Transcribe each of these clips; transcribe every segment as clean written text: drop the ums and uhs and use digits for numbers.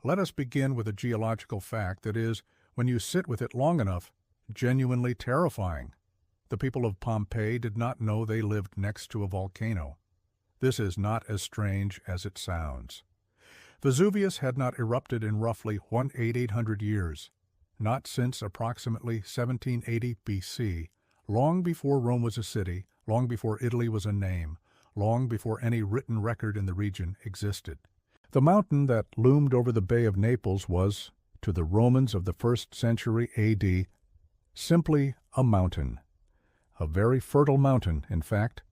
Let us begin with a geological fact that is, when you sit with it long enough, genuinely terrifying. The people of Pompeii did not know they lived next to a volcano. This is not as strange as it sounds. Vesuvius had not erupted in roughly 1,800 years, not since approximately 1780 BC, long before Rome was a city, long before Italy was a name, long before any written record in the region existed. The mountain that loomed over the Bay of Naples was, to the Romans of the 1st century AD, simply a mountain. A very fertile mountain, in fact.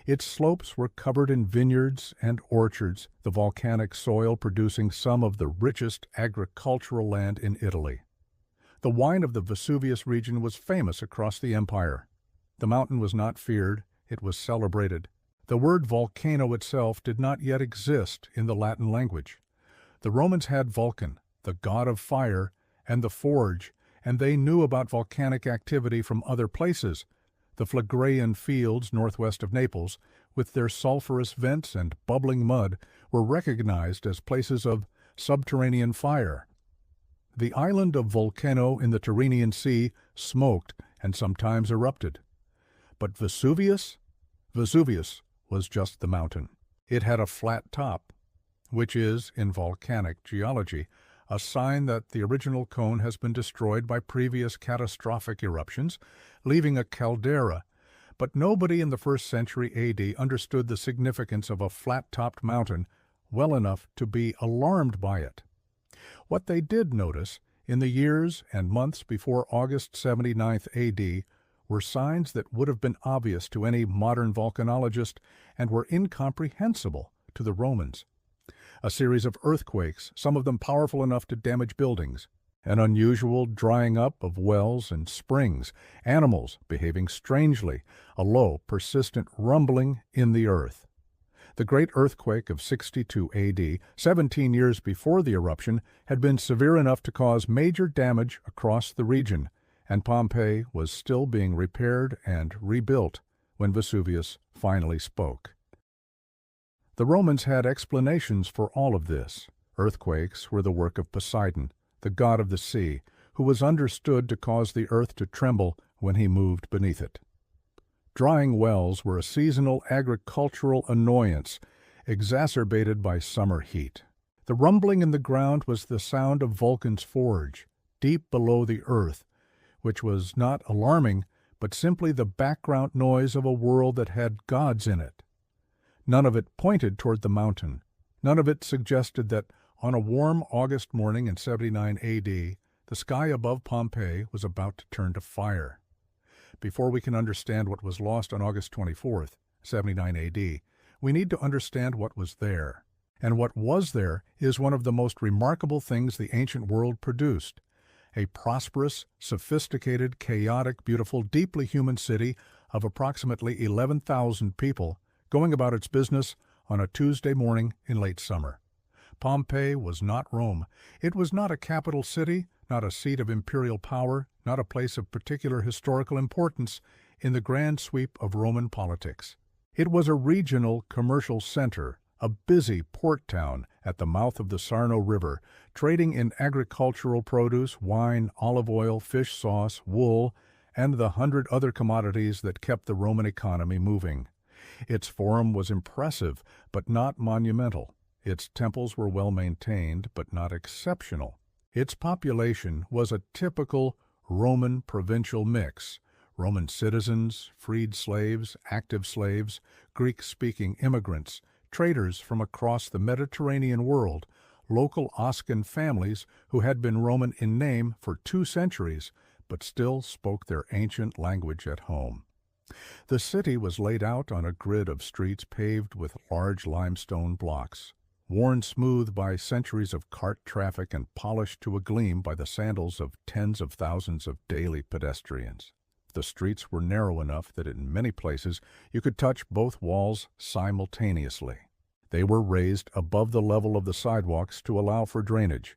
Its slopes were covered in vineyards and orchards, the volcanic soil producing some of the richest agricultural land in Italy. The wine of the Vesuvius region was famous across the empire. The mountain was not feared, it was celebrated. The word volcano itself did not yet exist in the Latin language. The Romans had Vulcan, the god of fire, and the forge, and they knew about volcanic activity from other places. The Phlegraean fields northwest of Naples, with their sulphurous vents and bubbling mud, were recognized as places of subterranean fire. The island of Volcano in the Tyrrhenian Sea smoked and sometimes erupted. But Vesuvius? Vesuvius was just the mountain. It had a flat top, which is, in volcanic geology, a sign that the original cone has been destroyed by previous catastrophic eruptions, leaving a caldera. But nobody in the 1st century AD understood the significance of a flat-topped mountain well enough to be alarmed by it. What they did notice, in the years and months before August 79th AD, were signs that would have been obvious to any modern volcanologist and were incomprehensible to the Romans. A series of earthquakes, some of them powerful enough to damage buildings, an unusual drying up of wells and springs, animals behaving strangely, a low, persistent rumbling in the earth. The great earthquake of 62 AD, 17 years before the eruption, had been severe enough to cause major damage across the region, and Pompeii was still being repaired and rebuilt when Vesuvius finally spoke. The Romans had explanations for all of this. Earthquakes were the work of Poseidon, the god of the sea, who was understood to cause the earth to tremble when he moved beneath it. Drying wells were a seasonal agricultural annoyance, exacerbated by summer heat. The rumbling in the ground was the sound of Vulcan's forge, deep below the earth, which was not alarming, but simply the background noise of a world that had gods in it. None of it pointed toward the mountain. None of it suggested that on a warm August morning in 79 AD, the sky above Pompeii was about to turn to fire. Before we can understand what was lost on August 24th, 79 AD, we need to understand what was there. And what was there is one of the most remarkable things the ancient world produced. A prosperous, sophisticated, chaotic, beautiful, deeply human city of approximately 11,000 people going about its business on a Tuesday morning in late summer. Pompeii was not Rome. It was not a capital city, not a seat of imperial power, not a place of particular historical importance in the grand sweep of Roman politics. It was a regional commercial center, a busy port town at the mouth of the Sarno River, trading in agricultural produce, wine, olive oil, fish sauce, wool, and the 100 other commodities that kept the Roman economy moving. Its forum was impressive, but not monumental. Its temples were well maintained, but not exceptional. Its population was a typical Roman provincial mix: Roman citizens, freed slaves, active slaves, Greek-speaking immigrants, traders from across the Mediterranean world, local Oscan families who had been Roman in name for 2 centuries, but still spoke their ancient language at home. The city was laid out on a grid of streets paved with large limestone blocks, worn smooth by centuries of cart traffic and polished to a gleam by the sandals of tens of thousands of daily pedestrians. The streets were narrow enough that in many places you could touch both walls simultaneously. They were raised above the level of the sidewalks to allow for drainage.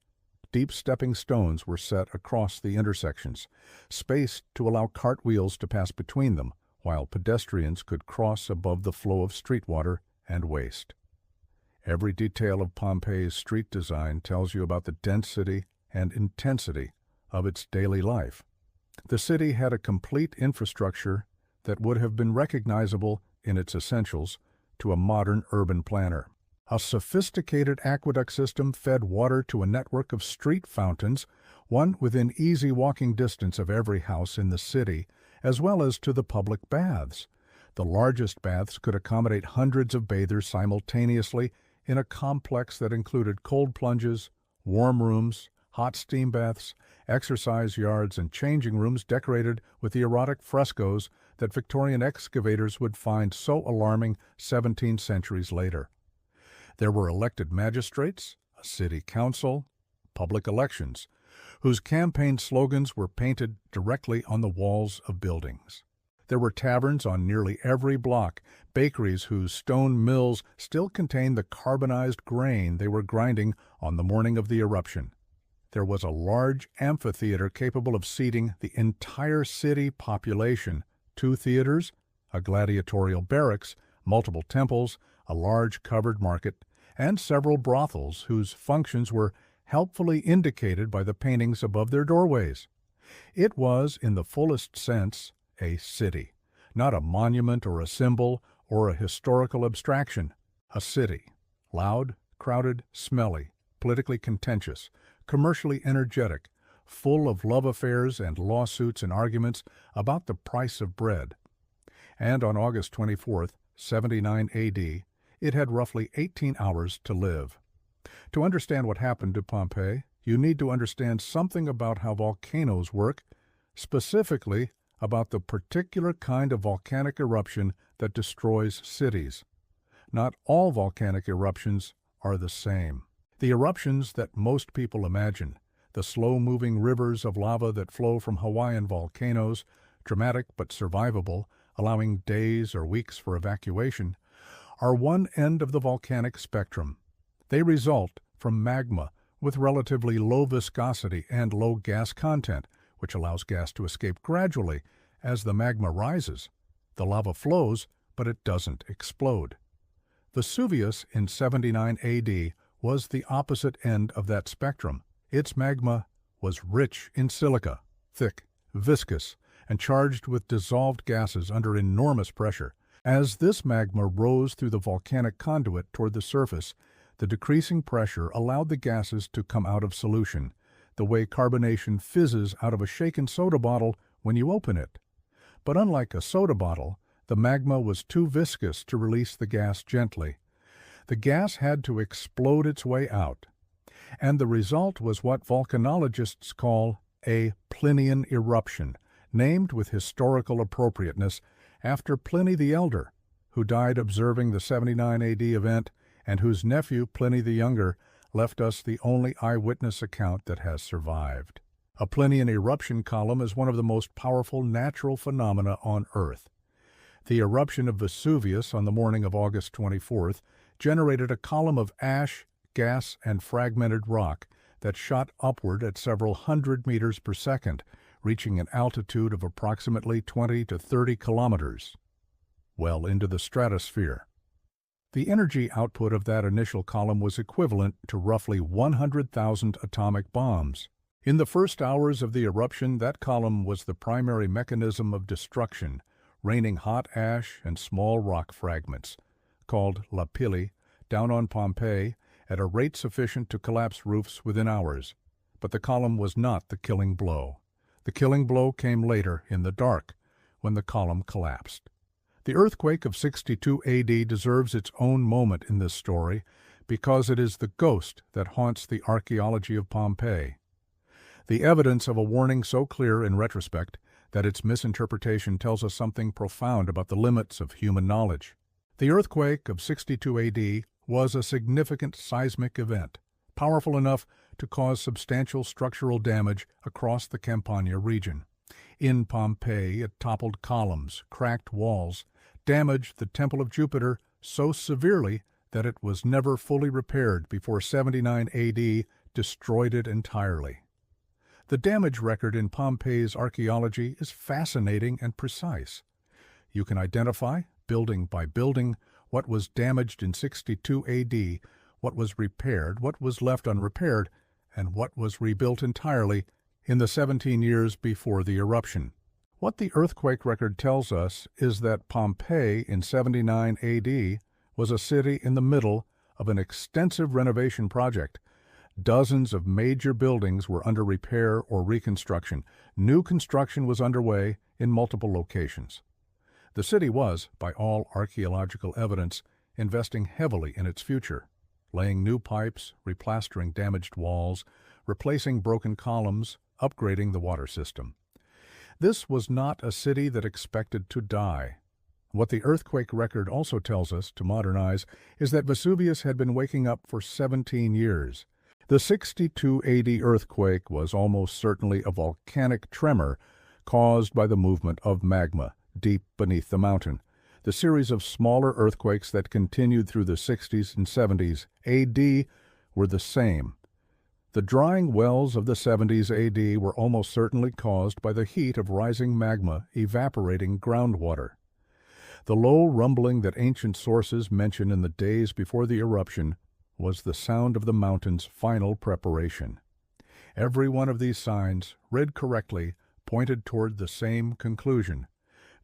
Deep stepping stones were set across the intersections, spaced to allow cartwheels to pass between them, while pedestrians could cross above the flow of street water and waste. Every detail of Pompeii's street design tells you about the density and intensity of its daily life. The city had a complete infrastructure that would have been recognizable in its essentials to a modern urban planner. A sophisticated aqueduct system fed water to a network of street fountains, one within easy walking distance of every house in the city, as well as to the public baths. The largest baths could accommodate hundreds of bathers simultaneously in a complex that included cold plunges, warm rooms, hot steam baths, exercise yards, and changing rooms decorated with the erotic frescoes that Victorian excavators would find so alarming 17 centuries later. There were elected magistrates, a city council, public elections, whose campaign slogans were painted directly on the walls of buildings. There were taverns on nearly every block, bakeries whose stone mills still contained the carbonized grain they were grinding on the morning of the eruption. There was a large amphitheater capable of seating the entire city population, 2 theaters, a gladiatorial barracks, multiple temples, a large covered market, and several brothels whose functions were helpfully indicated by the paintings above their doorways. It was, in the fullest sense, a city, not a monument or a symbol or a historical abstraction. A city, loud, crowded, smelly, politically contentious, commercially energetic, full of love affairs and lawsuits and arguments about the price of bread. And on August 24th, 79 A.D., it had roughly 18 hours to live. To understand what happened to Pompeii, you need to understand something about how volcanoes work, specifically about the particular kind of volcanic eruption that destroys cities. Not all volcanic eruptions are the same. The eruptions that most people imagine, the slow-moving rivers of lava that flow from Hawaiian volcanoes, dramatic but survivable, allowing days or weeks for evacuation, are one end of the volcanic spectrum. They result from magma with relatively low viscosity and low gas content, which allows gas to escape gradually as the magma rises. The lava flows, but it doesn't explode. Vesuvius in 79 A.D. was the opposite end of that spectrum. Its magma was rich in silica, thick, viscous, and charged with dissolved gases under enormous pressure. As this magma rose through the volcanic conduit toward the surface, the decreasing pressure allowed the gases to come out of solution, the way carbonation fizzes out of a shaken soda bottle when you open it. But unlike a soda bottle, the magma was too viscous to release the gas gently. The gas had to explode its way out, and the result was what volcanologists call a Plinian eruption, named with historical appropriateness after Pliny the Elder, who died observing the 79 A.D. event and whose nephew Pliny the Younger left us the only eyewitness account that has survived. A Plinian eruption column is one of the most powerful natural phenomena on Earth. The eruption of Vesuvius on the morning of August 24th generated a column of ash, gas, and fragmented rock that shot upward at several hundred meters per second, reaching an altitude of approximately 20 to 30 kilometers, well into the stratosphere. The energy output of that initial column was equivalent to roughly 100,000 atomic bombs. In the first hours of the eruption, that column was the primary mechanism of destruction, raining hot ash and small rock fragments, called lapilli, down on Pompeii at a rate sufficient to collapse roofs within hours. But the column was not the killing blow. The killing blow came later, in the dark, when the column collapsed. The earthquake of 62 A.D. deserves its own moment in this story because it is the ghost that haunts the archaeology of Pompeii. The evidence of a warning so clear in retrospect that its misinterpretation tells us something profound about the limits of human knowledge. The earthquake of 62 A.D. was a significant seismic event, powerful enough to cause substantial structural damage across the Campania region. In Pompeii, it toppled columns, cracked walls, damaged the Temple of Jupiter so severely that it was never fully repaired before 79 A.D. destroyed it entirely. The damage record in Pompeii's archaeology is fascinating and precise. You can identify, building by building, what was damaged in 62 A.D. what was repaired, what was left unrepaired, and what was rebuilt entirely in the 17 years before the eruption. What the earthquake record tells us is that Pompeii in 79 AD was a city in the middle of an extensive renovation project. Dozens of major buildings were under repair or reconstruction. New construction was underway in multiple locations. The city was, by all archaeological evidence, investing heavily in its future, laying new pipes, replastering damaged walls, replacing broken columns, upgrading the water system. This was not a city that expected to die. What the earthquake record also tells us to modernize is that Vesuvius had been waking up for 17 years. The 62 AD earthquake was almost certainly a volcanic tremor caused by the movement of magma deep beneath the mountain. The series of smaller earthquakes that continued through the 60s and 70s AD were the same. The drying wells of the 70s AD were almost certainly caused by the heat of rising magma evaporating groundwater. The low rumbling that ancient sources mention in the days before the eruption was the sound of the mountain's final preparation. Every one of these signs, read correctly, pointed toward the same conclusion.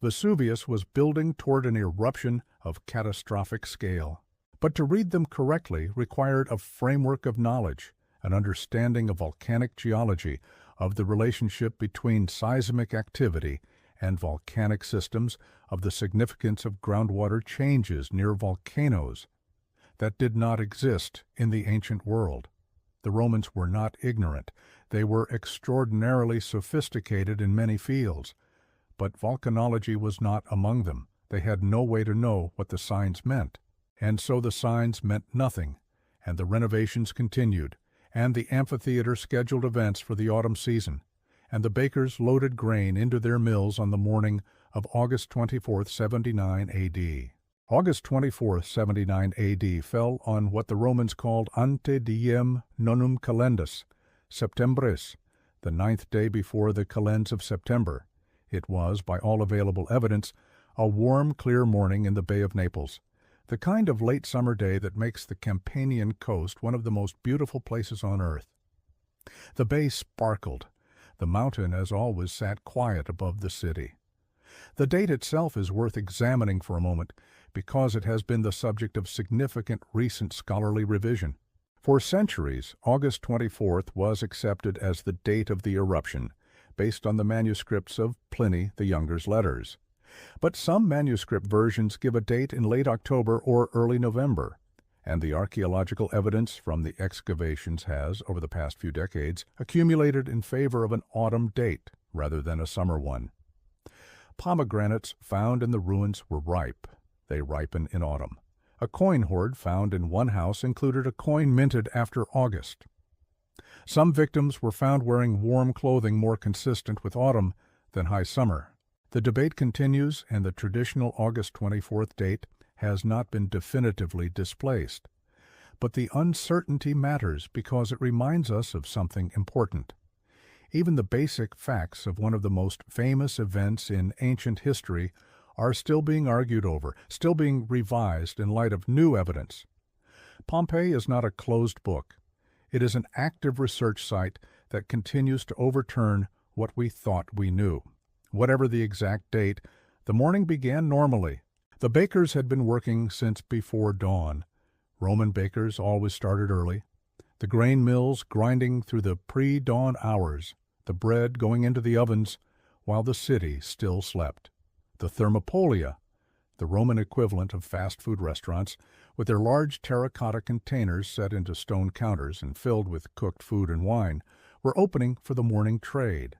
Vesuvius was building toward an eruption of catastrophic scale. But to read them correctly required a framework of knowledge, an understanding of volcanic geology, of the relationship between seismic activity and volcanic systems, of the significance of groundwater changes near volcanoes that did not exist in the ancient world. The Romans were not ignorant. They were extraordinarily sophisticated in many fields, but volcanology was not among them. They had no way to know what the signs meant, and so the signs meant nothing, and the renovations continued, and the amphitheater scheduled events for the autumn season, and the bakers loaded grain into their mills on the morning of August 24, 79 A.D. August 24, 79 A.D. fell on what the Romans called ante diem nonum calendus, Septembris, the 9th day before the calends of September. It was, by all available evidence, a warm, clear morning in the Bay of Naples, the kind of late summer day that makes the Campanian coast one of the most beautiful places on earth. The bay sparkled. The mountain, as always, sat quiet above the city. The date itself is worth examining for a moment, because it has been the subject of significant recent scholarly revision. For centuries, August 24th was accepted as the date of the eruption, based on the manuscripts of Pliny the Younger's letters. But some manuscript versions give a date in late October or early November, and the archaeological evidence from the excavations has, over the past few decades, accumulated in favor of an autumn date rather than a summer one. Pomegranates found in the ruins were ripe. They ripen in autumn. A coin hoard found in one house included a coin minted after August. Some victims were found wearing warm clothing more consistent with autumn than high summer. The debate continues, and the traditional August 24th date has not been definitively displaced. But the uncertainty matters because it reminds us of something important. Even the basic facts of one of the most famous events in ancient history are still being argued over, still being revised in light of new evidence. Pompeii is not a closed book. It is an active research site that continues to overturn what we thought we knew. Whatever the exact date, the morning began normally. The bakers had been working since before dawn. Roman bakers always started early. The grain mills grinding through the pre-dawn hours, the bread going into the ovens while the city still slept. The thermopolia, the Roman equivalent of fast food restaurants, with their large terracotta containers set into stone counters and filled with cooked food and wine, were opening for the morning trade.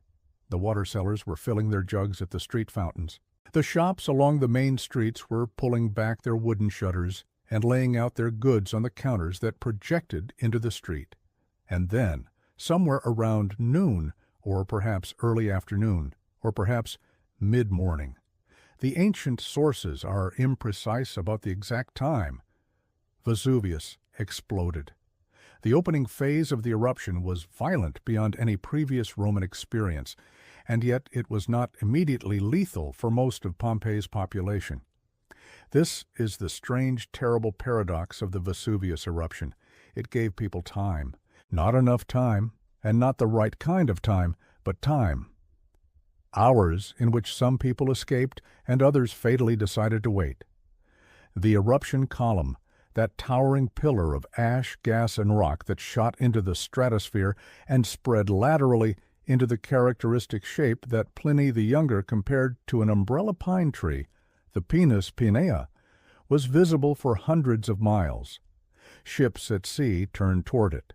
The water sellers were filling their jugs at the street fountains. The shops along the main streets were pulling back their wooden shutters and laying out their goods on the counters that projected into the street. And then, somewhere around noon, or perhaps early afternoon, or perhaps mid-morning, the ancient sources are imprecise about the exact time, Vesuvius exploded. The opening phase of the eruption was violent beyond any previous Roman experience, and yet it was not immediately lethal for most of Pompeii's population. This is the strange, terrible paradox of the Vesuvius eruption. It gave people time. Not enough time, and not the right kind of time, but time. Hours in which some people escaped and others fatally decided to wait. The eruption column, that towering pillar of ash, gas, and rock that shot into the stratosphere and spread laterally into the characteristic shape that Pliny the Younger compared to an umbrella pine tree, the Pinus Pinea, was visible for hundreds of miles. Ships at sea turned toward it.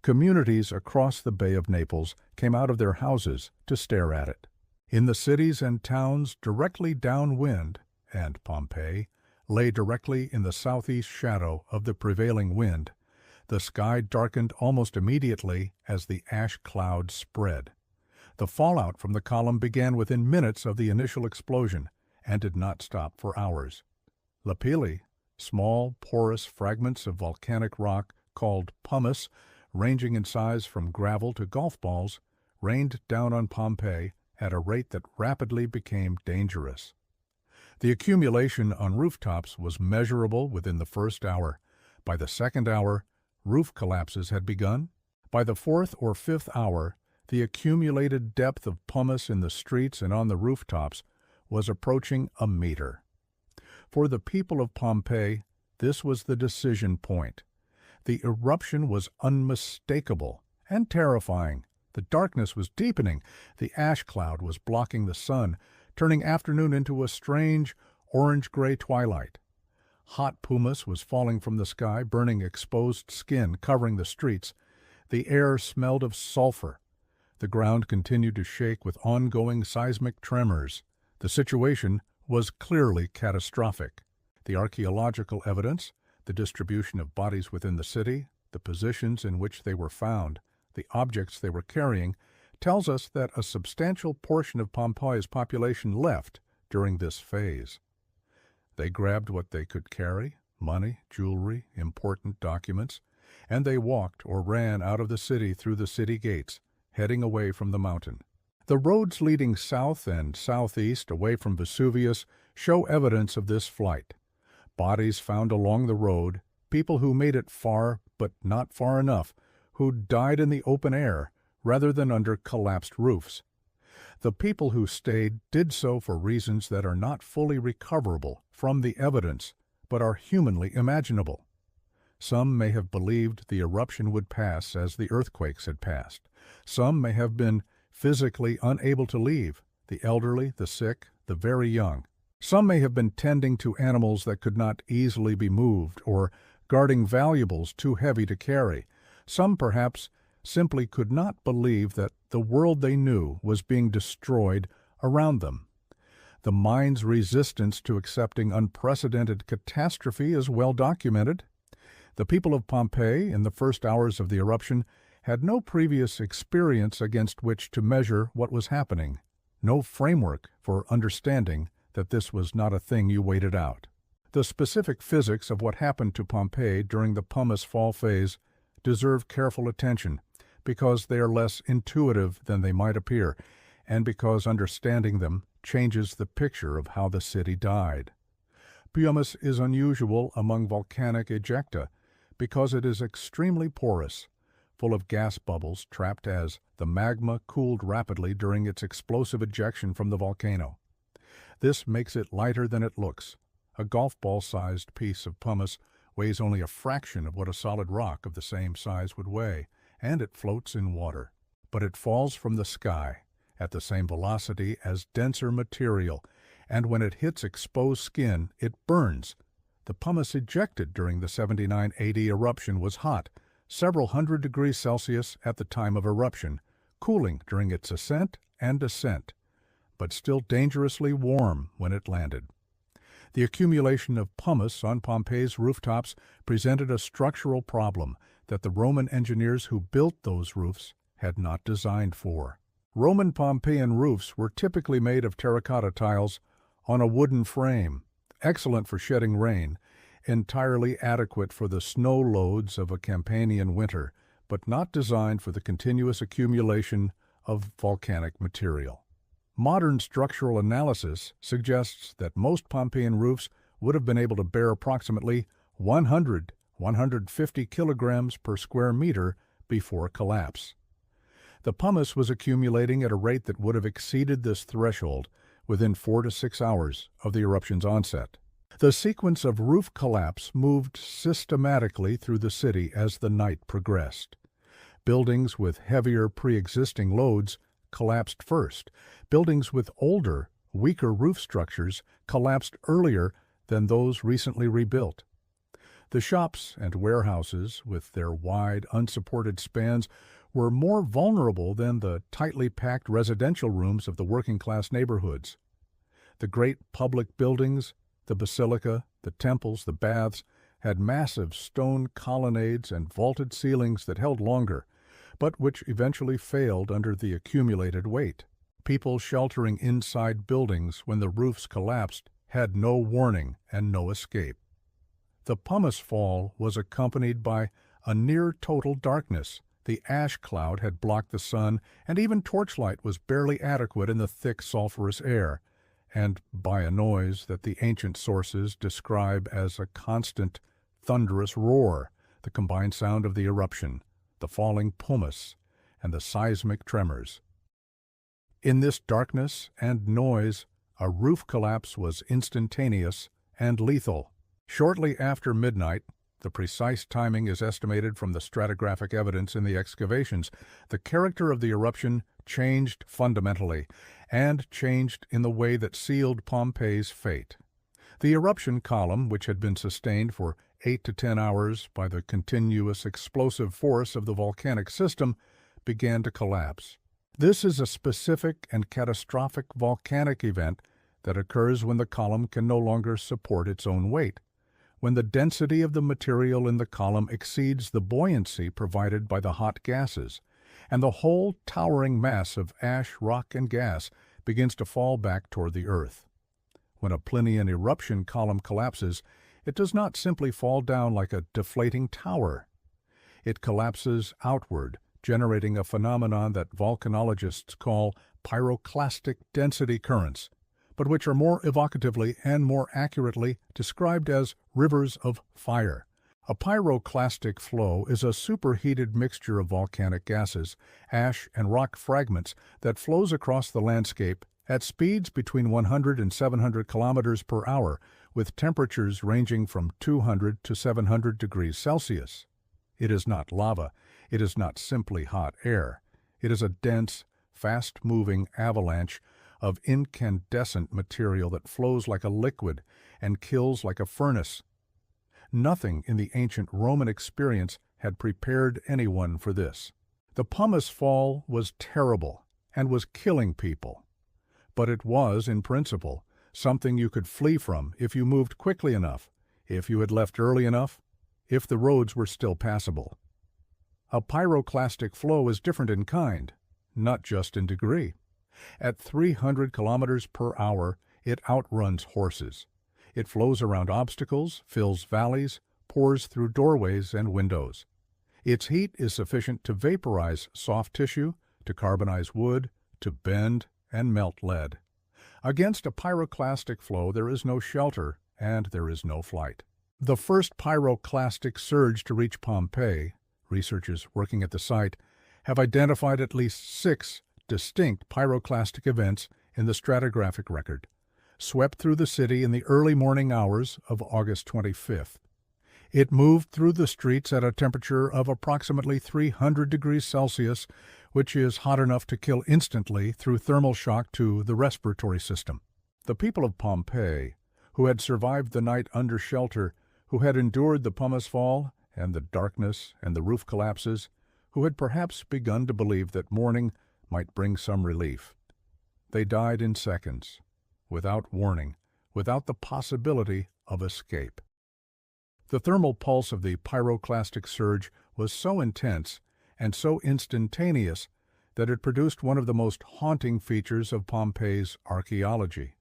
Communities across the Bay of Naples came out of their houses to stare at it. In the cities and towns directly downwind, and Pompeii lay directly in the southeast shadow of the prevailing wind, the sky darkened almost immediately as the ash cloud spread. The fallout from the column began within minutes of the initial explosion and did not stop for hours. Lapilli, small, porous fragments of volcanic rock called pumice, ranging in size from gravel to golf balls, rained down on Pompeii at a rate that rapidly became dangerous. The accumulation on rooftops was measurable within the first hour. By the second hour, roof collapses had begun. By the fourth or fifth hour, the accumulated depth of pumice in the streets and on the rooftops was approaching a meter. For the people of Pompeii, this was the decision point. The eruption was unmistakable and terrifying. The darkness was deepening. The ash cloud was blocking the sun, turning afternoon into a strange orange-gray twilight. Hot pumice was falling from the sky, burning exposed skin, covering the streets. The air smelled of sulfur. The ground continued to shake with ongoing seismic tremors. The situation was clearly catastrophic. The archaeological evidence, the distribution of bodies within the city, the positions in which they were found, the objects they were carrying, tells us that a substantial portion of Pompeii's population left during this phase. They grabbed what they could carry, money, jewelry, important documents, and they walked or ran out of the city through the city gates, heading away from the mountain. The roads leading south and southeast away from Vesuvius show evidence of this flight. Bodies found along the road, people who made it far but not far enough, who died in the open air rather than under collapsed roofs. The people who stayed did so for reasons that are not fully recoverable from the evidence, but are humanly imaginable. Some may have believed the eruption would pass as the earthquakes had passed. Some may have been physically unable to leave, the elderly, the sick, the very young. Some may have been tending to animals that could not easily be moved, or guarding valuables too heavy to carry. Some, perhaps, simply could not believe that the world they knew was being destroyed around them. The mind's resistance to accepting unprecedented catastrophe is well documented. The people of Pompeii, in the first hours of the eruption, had no previous experience against which to measure what was happening, no framework for understanding that this was not a thing you waited out. The specific physics of what happened to Pompeii during the pumice fall phase deserve careful attention, because they are less intuitive than they might appear, and because understanding them changes the picture of how the city died. Pumice is unusual among volcanic ejecta because it is extremely porous, full of gas bubbles trapped as the magma cooled rapidly during its explosive ejection from the volcano. This makes it lighter than it looks. A golf ball-sized piece of pumice weighs only a fraction of what a solid rock of the same size would weigh, and it floats in water. But it falls from the sky at the same velocity as denser material, and when it hits exposed skin, it burns. The pumice ejected during the 79 AD eruption was hot, several hundred degrees Celsius at the time of eruption, cooling during its ascent and descent, but still dangerously warm when it landed. The accumulation of pumice on Pompeii's rooftops presented a structural problem that the Roman engineers who built those roofs had not designed for. Roman Pompeian roofs were typically made of terracotta tiles on a wooden frame, excellent for shedding rain, entirely adequate for the snow loads of a Campanian winter, but not designed for the continuous accumulation of volcanic material. Modern structural analysis suggests that most Pompeian roofs would have been able to bear approximately 100 150 kilograms per square meter, before collapse. The pumice was accumulating at a rate that would have exceeded this threshold within 4 to 6 hours of the eruption's onset. The sequence of roof collapse moved systematically through the city as the night progressed. Buildings with heavier pre-existing loads collapsed first. Buildings with older, weaker roof structures collapsed earlier than those recently rebuilt. The shops and warehouses, with their wide, unsupported spans, were more vulnerable than the tightly packed residential rooms of the working-class neighborhoods. The great public buildings, the basilica, the temples, the baths, had massive stone colonnades and vaulted ceilings that held longer, but which eventually failed under the accumulated weight. People sheltering inside buildings when the roofs collapsed had no warning and no escape. The pumice fall was accompanied by a near-total darkness. The ash cloud had blocked the sun, and even torchlight was barely adequate in the thick sulphurous air, and by a noise that the ancient sources describe as a constant, thunderous roar, the combined sound of the eruption, the falling pumice, and the seismic tremors. In this darkness and noise, a roof collapse was instantaneous and lethal. Shortly after midnight, the precise timing is estimated from the stratigraphic evidence in the excavations, the character of the eruption changed fundamentally, and changed in the way that sealed Pompeii's fate. The eruption column, which had been sustained for 8 to 10 hours by the continuous explosive force of the volcanic system, began to collapse. This is a specific and catastrophic volcanic event that occurs when the column can no longer support its own weight, when the density of the material in the column exceeds the buoyancy provided by the hot gases, and the whole towering mass of ash, rock, and gas begins to fall back toward the earth. When a Plinian eruption column collapses, it does not simply fall down like a deflating tower. It collapses outward, generating a phenomenon that volcanologists call pyroclastic density currents, but which are more evocatively and more accurately described as rivers of fire. A pyroclastic flow is a superheated mixture of volcanic gases, ash, and rock fragments that flows across the landscape at speeds between 100 and 700 kilometers per hour, with temperatures ranging from 200 to 700 degrees Celsius. It is not lava. It is not simply hot air. It is a dense, fast-moving avalanche of incandescent material that flows like a liquid and kills like a furnace. Nothing in the ancient Roman experience had prepared anyone for this. The pumice fall was terrible and was killing people. But it was, in principle, something you could flee from if you moved quickly enough, if you had left early enough, if the roads were still passable. A pyroclastic flow is different in kind, not just in degree. At 300 kilometers per hour, it outruns horses. It flows around obstacles, fills valleys, pours through doorways and windows. Its heat is sufficient to vaporize soft tissue, to carbonize wood, to bend and melt lead. Against a pyroclastic flow there is no shelter and there is no flight. The first pyroclastic surge to reach Pompeii, researchers working at the site, have identified at least 6 distinct pyroclastic events in the stratigraphic record, swept through the city in the early morning hours of August 25th. It moved through the streets at a temperature of approximately 300 degrees Celsius, which is hot enough to kill instantly through thermal shock to the respiratory system. The people of Pompeii, who had survived the night under shelter, who had endured the pumice fall and the darkness and the roof collapses, who had perhaps begun to believe that morning might bring some relief. They died in seconds, without warning, without the possibility of escape. The thermal pulse of the pyroclastic surge was so intense and so instantaneous that it produced one of the most haunting features of Pompeii's archaeology.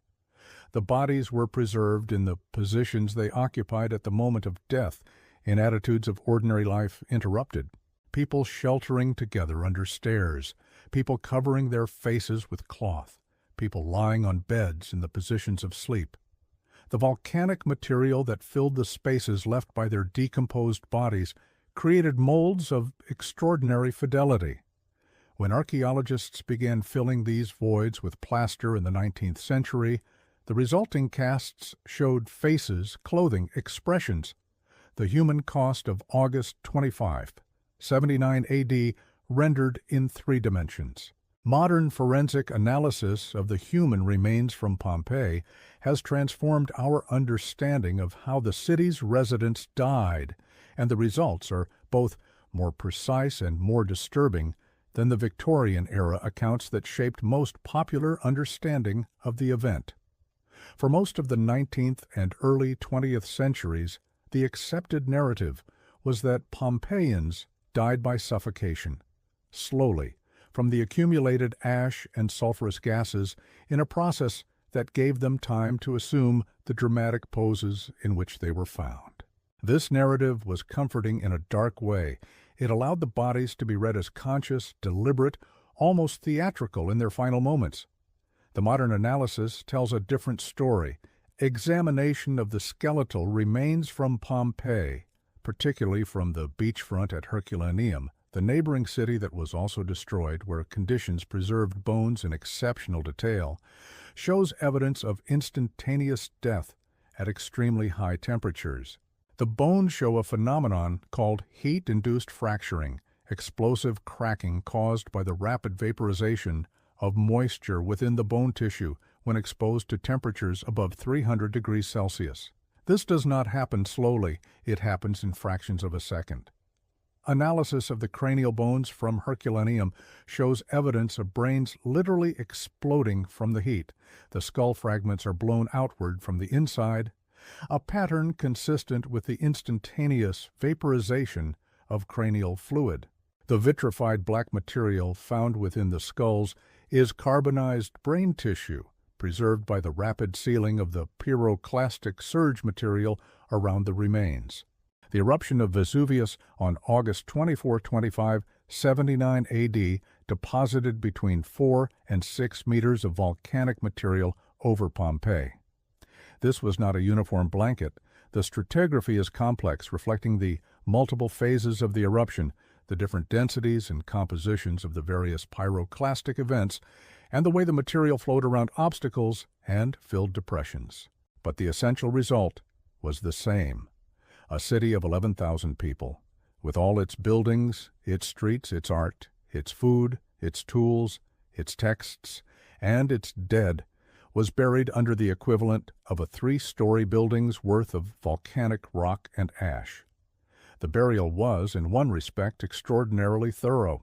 The bodies were preserved in the positions they occupied at the moment of death, in attitudes of ordinary life interrupted. People sheltering together under stairs, people covering their faces with cloth, people lying on beds in the positions of sleep. The volcanic material that filled the spaces left by their decomposed bodies created molds of extraordinary fidelity. When archaeologists began filling these voids with plaster in the 19th century, the resulting casts showed faces, clothing, expressions. The human cost of August 25, 79 AD, rendered in 3 dimensions. Modern forensic analysis of the human remains from Pompeii has transformed our understanding of how the city's residents died, and the results are both more precise and more disturbing than the Victorian-era accounts that shaped most popular understanding of the event. For most of the 19th and early 20th centuries, the accepted narrative was that Pompeians died by suffocation, slowly, from the accumulated ash and sulfurous gases in a process that gave them time to assume the dramatic poses in which they were found. This narrative was comforting in a dark way. It allowed the bodies to be read as conscious, deliberate, almost theatrical in their final moments. The modern analysis tells a different story. Examination of the skeletal remains from Pompeii, particularly from the beachfront at Herculaneum, the neighboring city that was also destroyed, where conditions preserved bones in exceptional detail, shows evidence of instantaneous death at extremely high temperatures. The bones show a phenomenon called heat-induced fracturing, explosive cracking caused by the rapid vaporization of moisture within the bone tissue when exposed to temperatures above 300 degrees Celsius. This does not happen slowly, it happens in fractions of a second. Analysis of the cranial bones from Herculaneum shows evidence of brains literally exploding from the heat. The skull fragments are blown outward from the inside, a pattern consistent with the instantaneous vaporization of cranial fluid. The vitrified black material found within the skulls is carbonized brain tissue, preserved by the rapid sealing of the pyroclastic surge material around the remains. The eruption of Vesuvius on August 24-25, 79 AD deposited between 4 and 6 meters of volcanic material over Pompeii. This was not a uniform blanket. The stratigraphy is complex, reflecting the multiple phases of the eruption, the different densities and compositions of the various pyroclastic events, and the way the material flowed around obstacles and filled depressions. But the essential result was the same. A city of 11,000 people, with all its buildings, its streets, its art, its food, its tools, its texts, and its dead, was buried under the equivalent of a 3-story building's worth of volcanic rock and ash. The burial was, in one respect, extraordinarily thorough.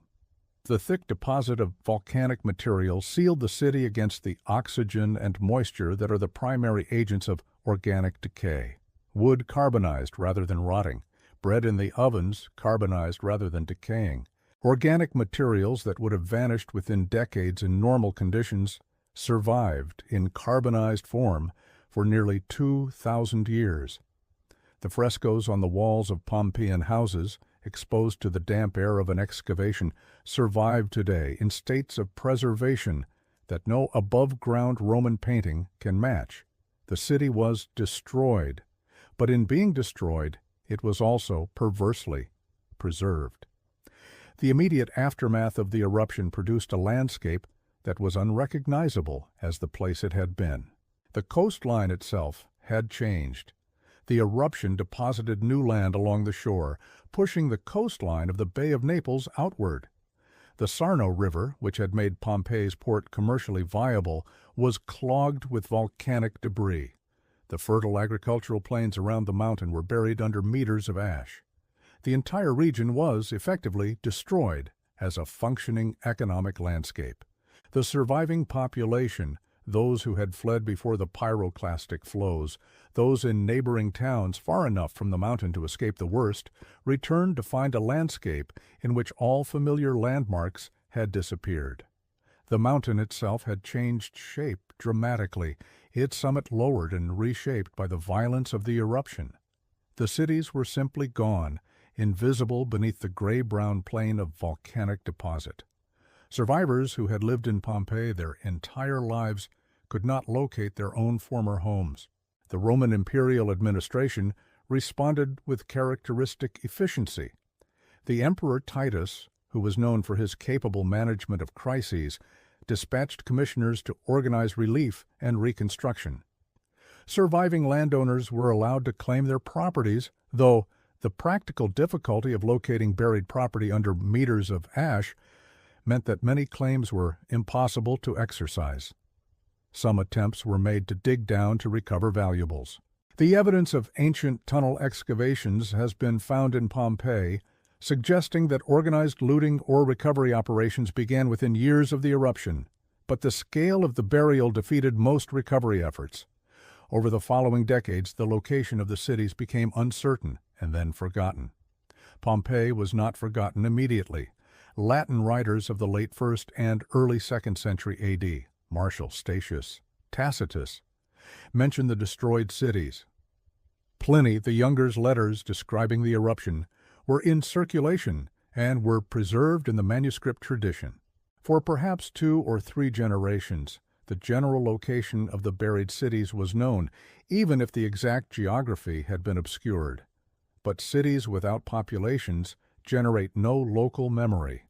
The thick deposit of volcanic material sealed the city against the oxygen and moisture that are the primary agents of organic decay. Wood carbonized rather than rotting, bread in the ovens carbonized rather than decaying. Organic materials that would have vanished within decades in normal conditions survived in carbonized form for nearly 2,000 years. The frescoes on the walls of Pompeian houses, exposed to the damp air of an excavation, survive today in states of preservation that no above-ground Roman painting can match. The city was destroyed, but in being destroyed, it was also perversely preserved. The immediate aftermath of the eruption produced a landscape that was unrecognizable as the place it had been. The coastline itself had changed. The eruption deposited new land along the shore, pushing the coastline of the Bay of Naples outward. The Sarno River, which had made Pompeii's port commercially viable, was clogged with volcanic debris. The fertile agricultural plains around the mountain were buried under meters of ash. The entire region was, effectively, destroyed as a functioning economic landscape. The surviving population, those who had fled before the pyroclastic flows, those in neighboring towns far enough from the mountain to escape the worst, returned to find a landscape in which all familiar landmarks had disappeared. The mountain itself had changed shape dramatically, its summit lowered and reshaped by the violence of the eruption. The cities were simply gone, invisible beneath the gray-brown plain of volcanic deposit. Survivors who had lived in Pompeii their entire lives could not locate their own former homes. The Roman imperial administration responded with characteristic efficiency. The Emperor Titus, who was known for his capable management of crises, dispatched commissioners to organize relief and reconstruction. Surviving landowners were allowed to claim their properties, though the practical difficulty of locating buried property under meters of ash meant that many claims were impossible to exercise. Some attempts were made to dig down to recover valuables. The evidence of ancient tunnel excavations has been found in Pompeii, suggesting that organized looting or recovery operations began within years of the eruption, but the scale of the burial defeated most recovery efforts. Over the following decades, the location of the cities became uncertain and then forgotten. Pompeii was not forgotten immediately. Latin writers of the late 1st and early 2nd century A.D., Martial, Statius, Tacitus, mention the destroyed cities. Pliny the Younger's letters describing the eruption were in circulation and were preserved in the manuscript tradition. For perhaps 2 or 3 generations, the general location of the buried cities was known, even if the exact geography had been obscured. But cities without populations generate no local memory.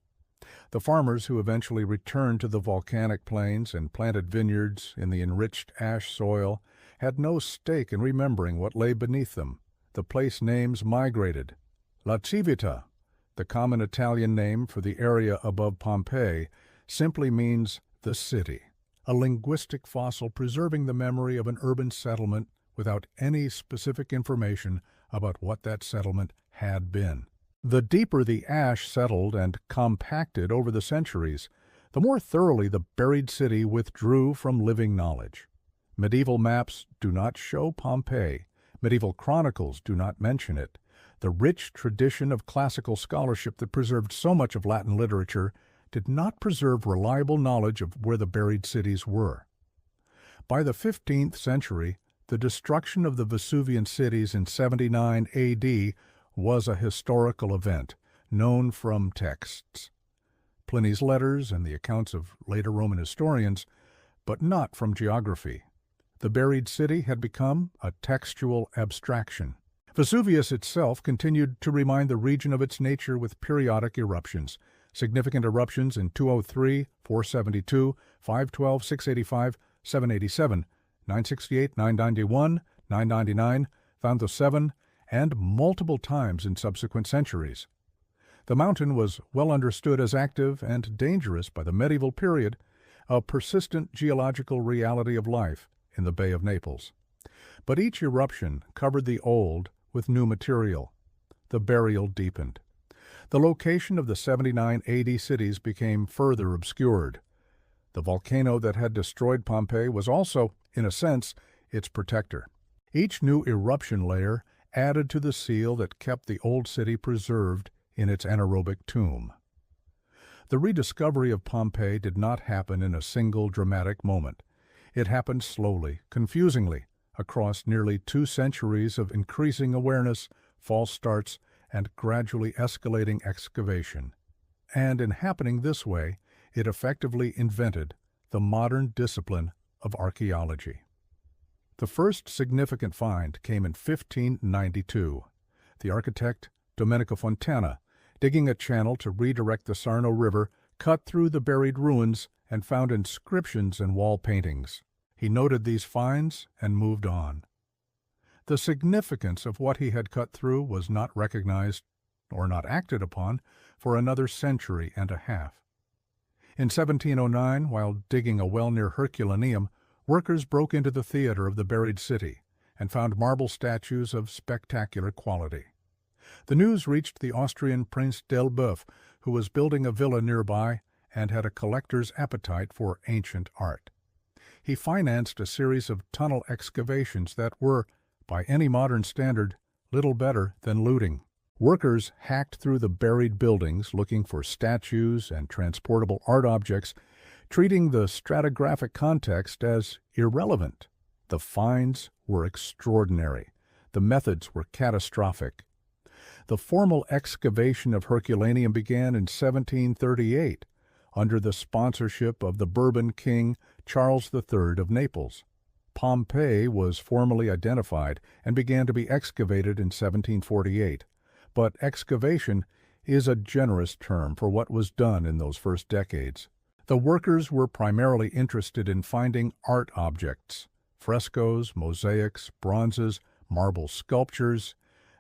The farmers who eventually returned to the volcanic plains and planted vineyards in the enriched ash soil had no stake in remembering what lay beneath them. The place names migrated. La Civita, the common Italian name for the area above Pompeii, simply means the city, a linguistic fossil preserving the memory of an urban settlement without any specific information about what that settlement had been. The deeper the ash settled and compacted over the centuries, the more thoroughly the buried city withdrew from living knowledge. Medieval maps do not show Pompeii. Medieval chronicles do not mention it. The rich tradition of classical scholarship that preserved so much of Latin literature did not preserve reliable knowledge of where the buried cities were. By the 15th century, the destruction of the Vesuvian cities in 79 A.D. was a historical event, known from texts. Pliny's letters and the accounts of later Roman historians, but not from geography. The buried city had become a textual abstraction. Vesuvius itself continued to remind the region of its nature with periodic eruptions. Significant eruptions in 203, 472, 512, 685, 787, 968, 991, 999, 1007, and multiple times in subsequent centuries. The mountain was well understood as active and dangerous by the medieval period, a persistent geological reality of life in the Bay of Naples. But each eruption covered the old with new material. The burial deepened. The location of the 79 AD cities became further obscured. The volcano that had destroyed Pompeii was also, in a sense, its protector. Each new eruption layer added to the seal that kept the old city preserved in its anaerobic tomb. The rediscovery of Pompeii did not happen in a single dramatic moment. It happened slowly, confusingly, across nearly 2 centuries of increasing awareness, false starts, and gradually escalating excavation. And in happening this way, it effectively invented the modern discipline of archaeology. The first significant find came in 1592. The architect Domenico Fontana, digging a channel to redirect the Sarno River, cut through the buried ruins and found inscriptions and wall paintings. He noted these finds and moved on. The significance of what he had cut through was not recognized or not acted upon for another century and a half. In 1709, while digging a well near Herculaneum, workers broke into the theater of the buried city and found marble statues of spectacular quality. The news reached the Austrian Prince d'Elbeuf, who was building a villa nearby and had a collector's appetite for ancient art. He financed a series of tunnel excavations that were, by any modern standard, little better than looting. Workers hacked through the buried buildings looking for statues and transportable art objects, treating the stratigraphic context as irrelevant. The finds were extraordinary. The methods were catastrophic. The formal excavation of Herculaneum began in 1738, under the sponsorship of the Bourbon king Charles III of Naples. Pompeii was formally identified and began to be excavated in 1748, but excavation is a generous term for what was done in those first decades. The workers were primarily interested in finding art objects, frescoes, mosaics, bronzes, marble sculptures,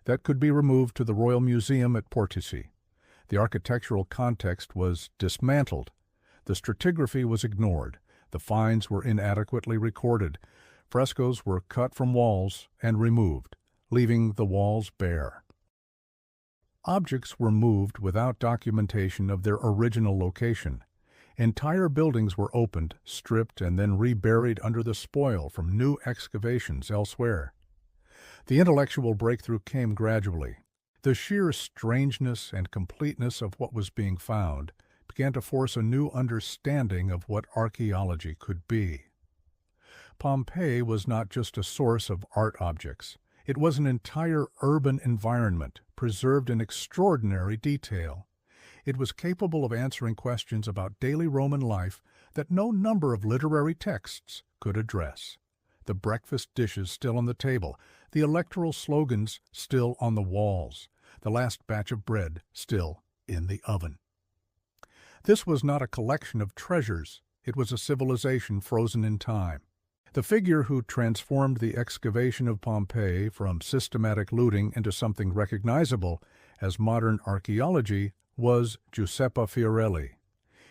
that could be removed to the Royal Museum at Portici. The architectural context was dismantled. The stratigraphy was ignored. The finds were inadequately recorded. Frescoes were cut from walls and removed, leaving the walls bare. Objects were moved without documentation of their original location. Entire buildings were opened, stripped, and then reburied under the spoil from new excavations elsewhere. The intellectual breakthrough came gradually. The sheer strangeness and completeness of what was being found began to force a new understanding of what archaeology could be. Pompeii was not just a source of art objects. It was an entire urban environment, preserved in extraordinary detail. It was capable of answering questions about daily Roman life that no number of literary texts could address. The breakfast dishes still on the table, the electoral slogans still on the walls, the last batch of bread still in the oven. This was not a collection of treasures. It was a civilization frozen in time. The figure who transformed the excavation of Pompeii from systematic looting into something recognizable as modern archaeology was Giuseppe Fiorelli.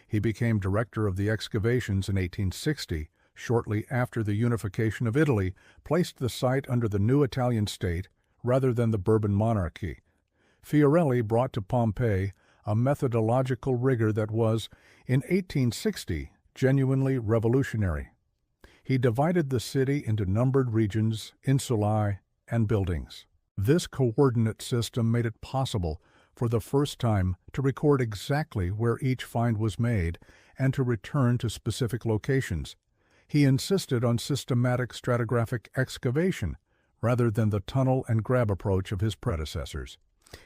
He became director of the excavations in 1860, shortly after the unification of Italy placed the site under the new Italian state rather than the Bourbon monarchy. Fiorelli brought to Pompeii a methodological rigor that was, in 1860, genuinely revolutionary. He divided the city into numbered regions, insulae, and buildings. This coordinate system made it possible for the first time to record exactly where each find was made and to return to specific locations. He insisted on systematic stratigraphic excavation rather than the tunnel and grab approach of his predecessors.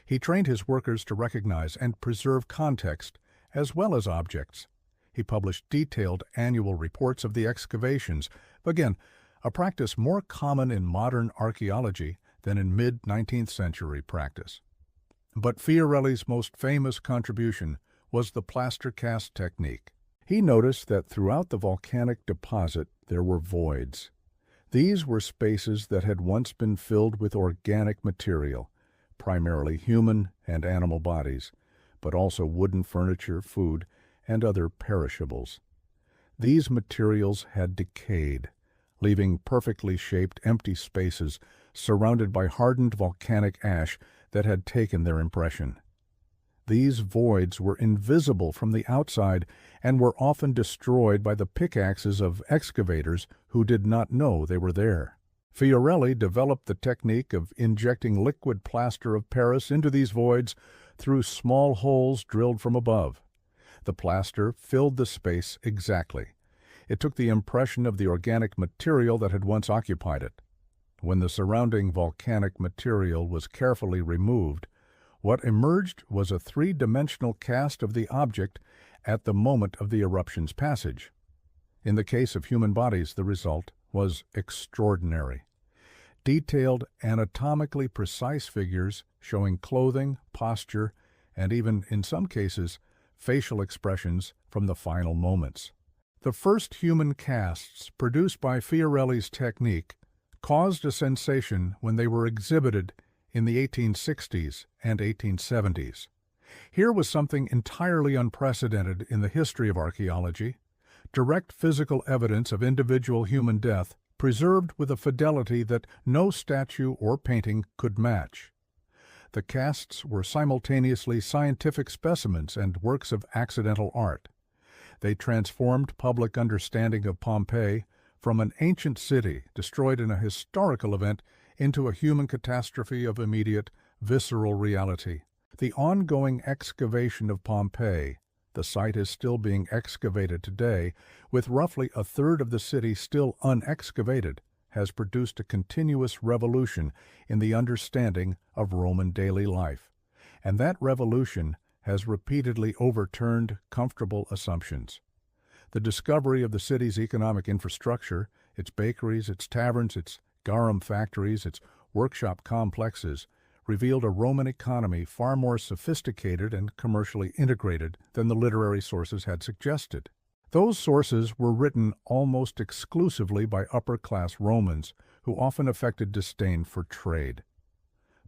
He trained his workers to recognize and preserve context as well as objects. He published detailed annual reports of the excavations, again, a practice more common in modern archaeology than in mid-19th century practice. But Fiorelli's most famous contribution was the plaster cast technique. He noticed that throughout the volcanic deposit there were voids. These were spaces that had once been filled with organic material, primarily human and animal bodies, but also wooden furniture, food, and other perishables. These materials had decayed, leaving perfectly shaped empty spaces surrounded by hardened volcanic ash that had taken their impression. These voids were invisible from the outside and were often destroyed by the pickaxes of excavators who did not know they were there. Fiorelli developed the technique of injecting liquid plaster of Paris into these voids through small holes drilled from above. The plaster filled the space exactly. It took the impression of the organic material that had once occupied it. When the surrounding volcanic material was carefully removed, what emerged was a three-dimensional cast of the object at the moment of the eruption's passage. In the case of human bodies, the result was extraordinary. Detailed, anatomically precise figures showing clothing, posture, and even, in some cases, facial expressions from the final moments. The first human casts produced by Fiorelli's technique caused a sensation when they were exhibited in the 1860s and 1870s. Here was something entirely unprecedented in the history of archaeology: direct physical evidence of individual human death preserved with a fidelity that no statue or painting could match. The casts were simultaneously scientific specimens and works of accidental art. They transformed public understanding of Pompeii from an ancient city destroyed in a historical event into a human catastrophe of immediate, visceral reality. The ongoing excavation of Pompeii, the site is still being excavated today, with roughly a third of the city still unexcavated, has produced a continuous revolution in the understanding of Roman daily life. And that revolution has repeatedly overturned comfortable assumptions. The discovery of the city's economic infrastructure Its bakeries, its taverns, its garum factories, its workshop complexes revealed a Roman economy far more sophisticated and commercially integrated than the literary sources had suggested. Those sources were written almost exclusively by upper-class Romans who often affected disdain for trade.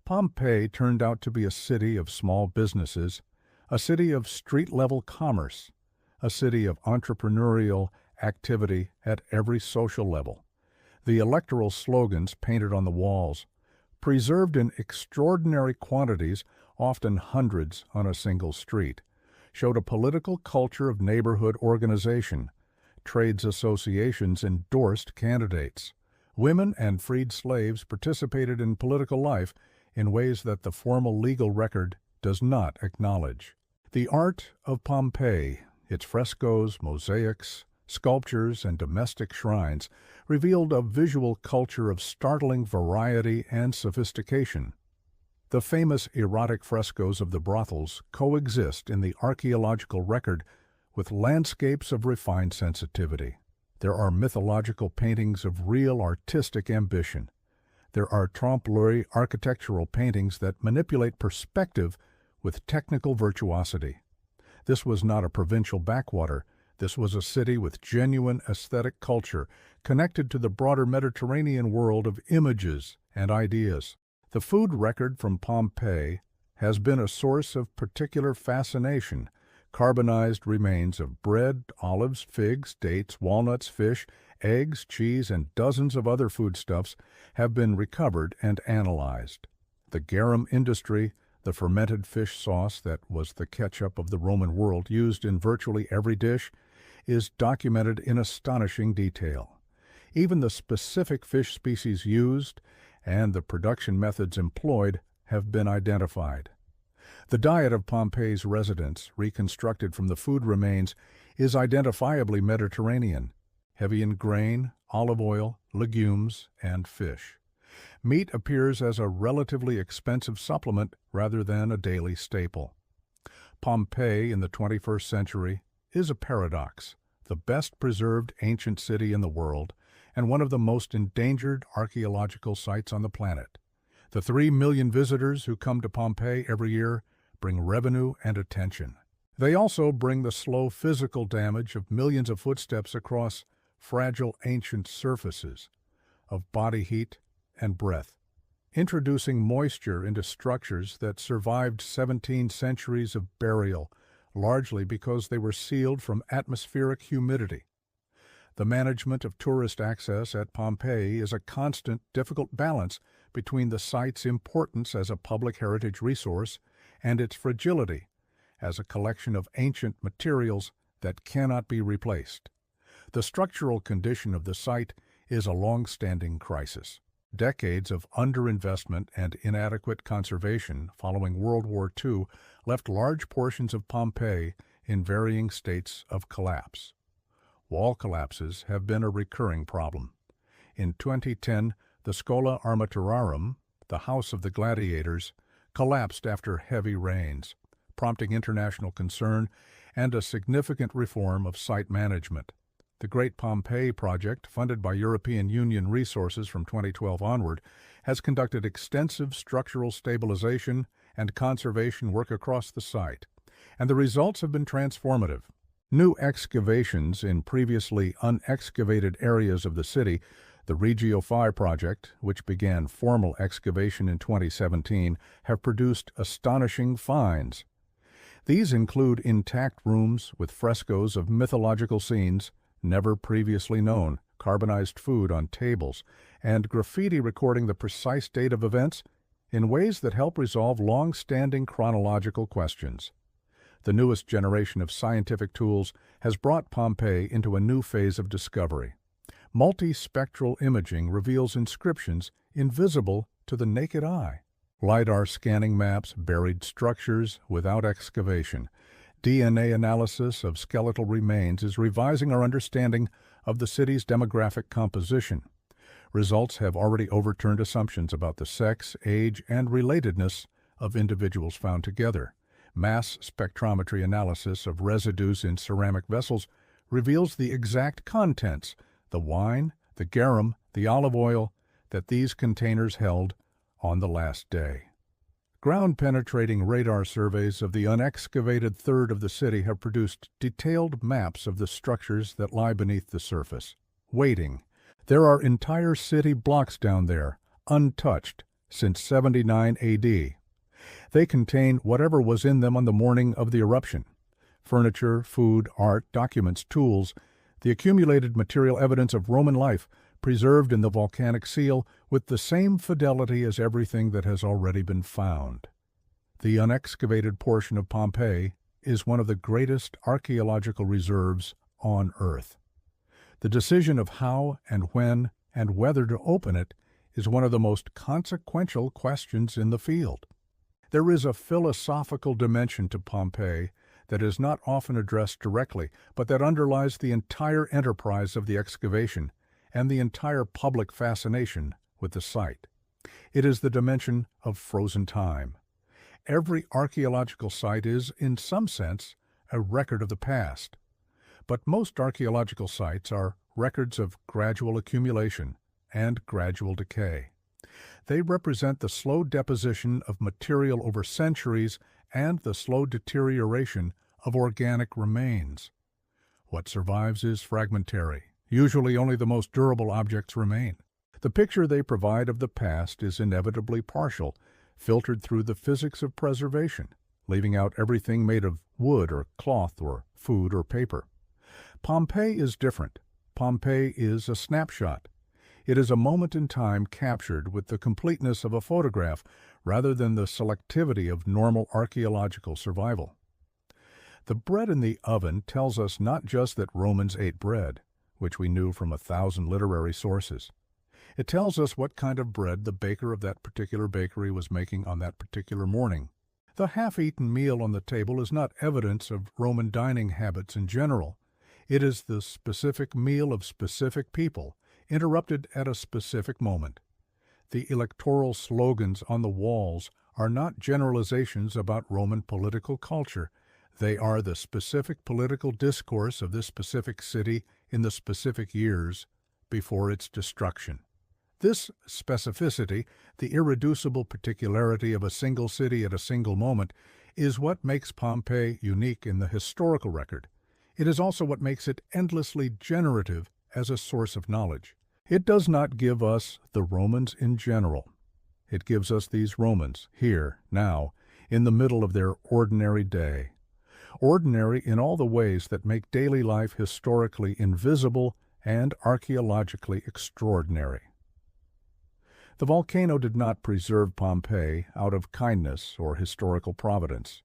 Pompeii turned out to be a city of small businesses, a city of street-level commerce, a city of entrepreneurial activity at every social level. The electoral slogans painted on the walls, preserved in extraordinary quantities, often hundreds on a single street, showed a political culture of neighborhood organization. Trades associations endorsed candidates. Women and freed slaves participated in political life in ways that the formal legal record does not acknowledge. The art of Pompeii, its frescoes, mosaics, sculptures, and domestic shrines, revealed a visual culture of startling variety and sophistication. The famous erotic frescoes of the brothels coexist in the archaeological record with landscapes of refined sensitivity. There are mythological paintings of real artistic ambition. There are trompe-l'oeil architectural paintings that manipulate perspective with technical virtuosity. This was not a provincial backwater. This was a city with genuine aesthetic culture connected to the broader Mediterranean world of images and ideas. The food record from Pompeii has been a source of particular fascination. Carbonized remains of bread, olives, figs, dates, walnuts, fish, eggs, cheese, and dozens of other foodstuffs have been recovered and analyzed. The garum industry, the fermented fish sauce that was the ketchup of the Roman world used in virtually every dish, is documented in astonishing detail. Even the specific fish species used and the production methods employed have been identified. The diet of Pompeii's residents, reconstructed from the food remains, is identifiably Mediterranean, heavy in grain, olive oil, legumes, and fish. Meat appears as a relatively expensive supplement rather than a daily staple. Pompeii in the 21st century is a paradox, the best-preserved ancient city in the world, and one of the most endangered archaeological sites on the planet. The 3 million visitors who come to Pompeii every year bring revenue and attention. They also bring the slow physical damage of millions of footsteps across fragile ancient surfaces, of body heat and breath, introducing moisture into structures that survived 17 centuries of burial, largely because they were sealed from atmospheric humidity. The management of tourist access at Pompeii is a constant, difficult balance between the site's importance as a public heritage resource and its fragility as a collection of ancient materials that cannot be replaced. The structural condition of the site is a long-standing crisis. Decades of underinvestment and inadequate conservation following World War II left large portions of Pompeii in varying states of collapse. Wall collapses have been a recurring problem. In 2010, the Schola Armaturarum, the House of the Gladiators, collapsed after heavy rains, prompting international concern and a significant reform of site management. The Great Pompeii Project, funded by European Union resources from 2012 onward, has conducted extensive structural stabilization and conservation work across the site, and the results have been transformative. New excavations in previously unexcavated areas of the city, the Regio 5 project, which began formal excavation in 2017, have produced astonishing finds. These include intact rooms with frescoes of mythological scenes, never previously known, carbonized food on tables, and graffiti recording the precise date of events in ways that help resolve long-standing chronological questions. The newest generation of scientific tools has brought Pompeii into a new phase of discovery. Multispectral imaging reveals inscriptions invisible to the naked eye. LiDAR scanning maps buried structures without excavation. DNA analysis of skeletal remains is revising our understanding of the city's demographic composition. Results have already overturned assumptions about the sex, age, and relatedness of individuals found together. Mass spectrometry analysis of residues in ceramic vessels reveals the exact contents, the wine, the garum, the olive oil that these containers held on the last day. Ground-penetrating radar surveys of the unexcavated third of the city have produced detailed maps of the structures that lie beneath the surface, waiting. There are entire city blocks down there, untouched, since 79 AD. They contain whatever was in them on the morning of the eruption: furniture, food, art, documents, tools, the accumulated material evidence of Roman life preserved in the volcanic seal with the same fidelity as everything that has already been found. The unexcavated portion of Pompeii is one of the greatest archaeological reserves on Earth. The decision of how and when and whether to open it is one of the most consequential questions in the field. There is a philosophical dimension to Pompeii that is not often addressed directly, but that underlies the entire enterprise of the excavation and the entire public fascination with the site. It is the dimension of frozen time. Every archaeological site is, in some sense, a record of the past. But most archaeological sites are records of gradual accumulation and gradual decay. They represent the slow deposition of material over centuries and the slow deterioration of organic remains. What survives is fragmentary. Usually only the most durable objects remain. The picture they provide of the past is inevitably partial, filtered through the physics of preservation, leaving out everything made of wood or cloth or food or paper. Pompeii is different. Pompeii is a snapshot. It is a moment in time captured with the completeness of a photograph rather than the selectivity of normal archaeological survival. The bread in the oven tells us not just that Romans ate bread, which we knew from 1,000 literary sources. It tells us what kind of bread the baker of that particular bakery was making on that particular morning. The half-eaten meal on the table is not evidence of Roman dining habits in general. It is the specific meal of specific people, interrupted at a specific moment. The electoral slogans on the walls are not generalizations about Roman political culture. They are the specific political discourse of this specific city in the specific years before its destruction. This specificity, the irreducible particularity of a single city at a single moment, is what makes Pompeii unique in the historical record. It is also what makes it endlessly generative as a source of knowledge. It does not give us the Romans in general. It gives us these Romans, here, now, in the middle of their ordinary day. Ordinary in all the ways that make daily life historically invisible and archaeologically extraordinary. The volcano did not preserve Pompeii out of kindness or historical providence.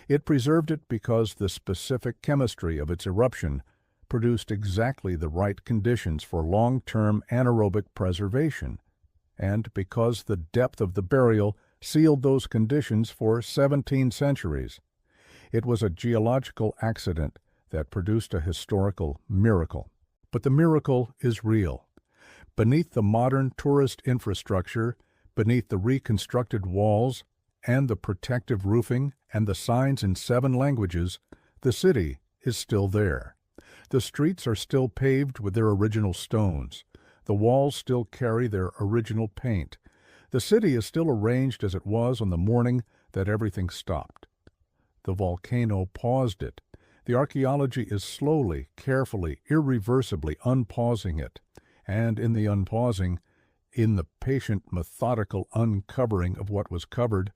It preserved it because the specific chemistry of its eruption produced exactly the right conditions for long-term anaerobic preservation, and because the depth of the burial sealed those conditions for 17 centuries. It was a geological accident that produced a historical miracle. But the miracle is real. Beneath the modern tourist infrastructure, beneath the reconstructed walls, and the protective roofing, and the signs in 7 languages, the city is still there. The streets are still paved with their original stones. The walls still carry their original paint. The city is still arranged as it was on the morning that everything stopped. The volcano paused it. The archaeology is slowly, carefully, irreversibly unpausing it. And in the unpausing, in the patient, methodical uncovering of what was covered,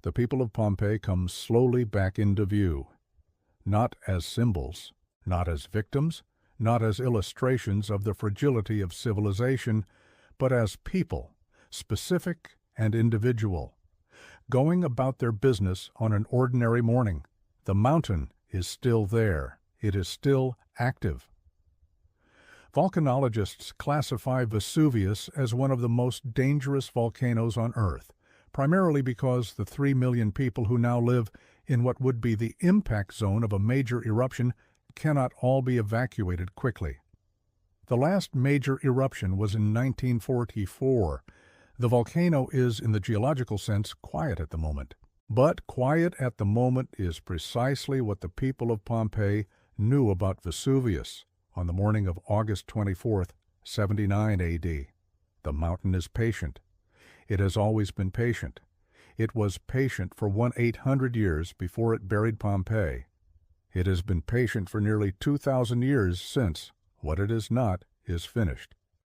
the people of Pompeii come slowly back into view. Not as symbols, not as victims, not as illustrations of the fragility of civilization, but as people, specific and individual, going about their business on an ordinary morning. The mountain is still there. It is still active. Volcanologists classify Vesuvius as one of the most dangerous volcanoes on Earth, primarily because the 3 million people who now live in what would be the impact zone of a major eruption cannot all be evacuated quickly. The last major eruption was in 1944. The volcano is, in the geological sense, quiet at the moment. But quiet at the moment is precisely what the people of Pompeii knew about Vesuvius on the morning of August 24th, 79 AD. The mountain is patient. It has always been patient. It was patient for 800 years before it buried Pompeii. It has been patient for nearly 2,000 years since. What it is not is finished.